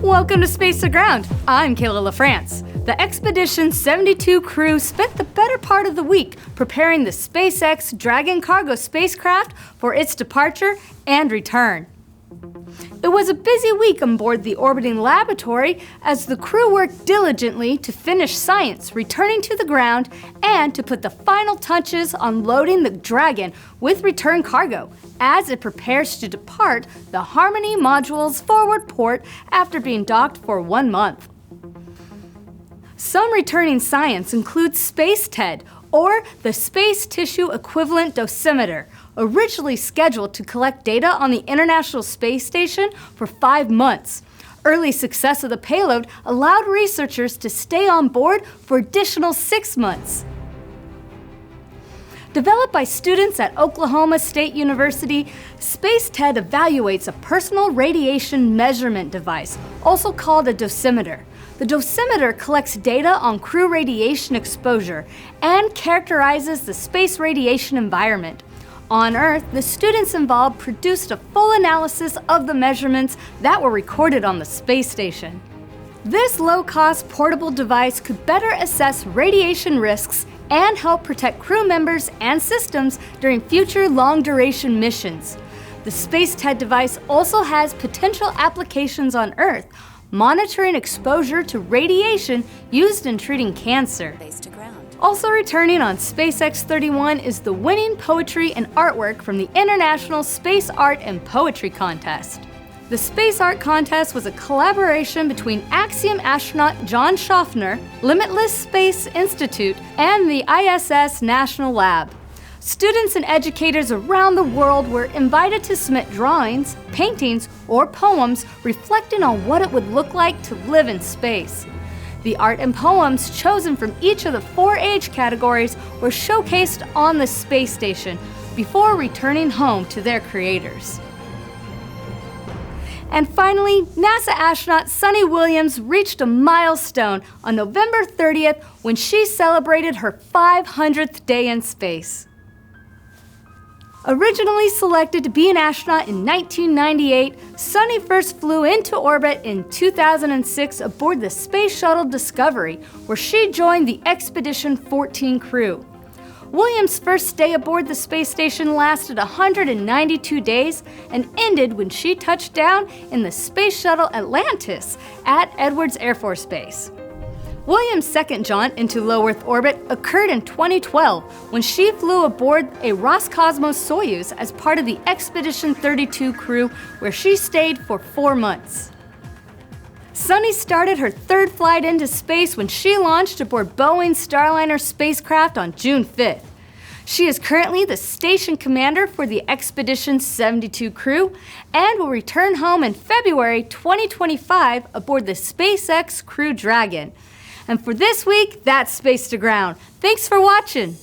Welcome to Space to Ground. I'm Kayla LaFrance. The Expedition 72 crew spent the better part of the week preparing the SpaceX Dragon cargo spacecraft for its departure and return. It was a busy week on board the orbiting laboratory as the crew worked diligently to finish science, returning to the ground, and to put the final touches on loading the Dragon with return cargo as it prepares to depart the Harmony module's forward port after being docked for 1 month. Some returning science includes Space TED, or the Space Tissue Equivalent Dosimeter, originally scheduled to collect data on the International Space Station for 5 months. Early success of the payload allowed researchers to stay on board for additional 6 months. Developed by students at Oklahoma State University, Space TED evaluates a personal radiation measurement device, also called a dosimeter. The dosimeter collects data on crew radiation exposure and characterizes the space radiation environment. On Earth, the students involved produced a full analysis of the measurements that were recorded on the space station. This low-cost portable device could better assess radiation risks and help protect crew members and systems during future long-duration missions. The Space TED device also has potential applications on Earth, monitoring exposure to radiation used in treating cancer. Also returning on SpaceX 31 is the winning poetry and artwork from the International Space Art and Poetry Contest. The Space Art Contest was a collaboration between Axiom astronaut John Schaffner, Limitless Space Institute, and the ISS National Lab. Students and educators around the world were invited to submit drawings, paintings, or poems reflecting on what it would look like to live in space. The art and poems chosen from each of the 4 age categories were showcased on the space station before returning home to their creators. And finally, NASA astronaut Suni Williams reached a milestone on November 30th when she celebrated her 500th day in space. Originally selected to be an astronaut in 1998, Suni first flew into orbit in 2006 aboard the Space Shuttle Discovery, where she joined the Expedition 14 crew. Williams' first stay aboard the space station lasted 192 days and ended when she touched down in the Space Shuttle Atlantis at Edwards Air Force Base. Williams' second jaunt into low Earth orbit occurred in 2012 when she flew aboard a Roscosmos Soyuz as part of the Expedition 32 crew, where she stayed for 4 months. Suni started her 3rd flight into space when she launched aboard Boeing's Starliner spacecraft on June 5th. She is currently the station commander for the Expedition 72 crew and will return home in February 2025 aboard the SpaceX Crew Dragon. And for this week, that's Space to Ground. Thanks for watching.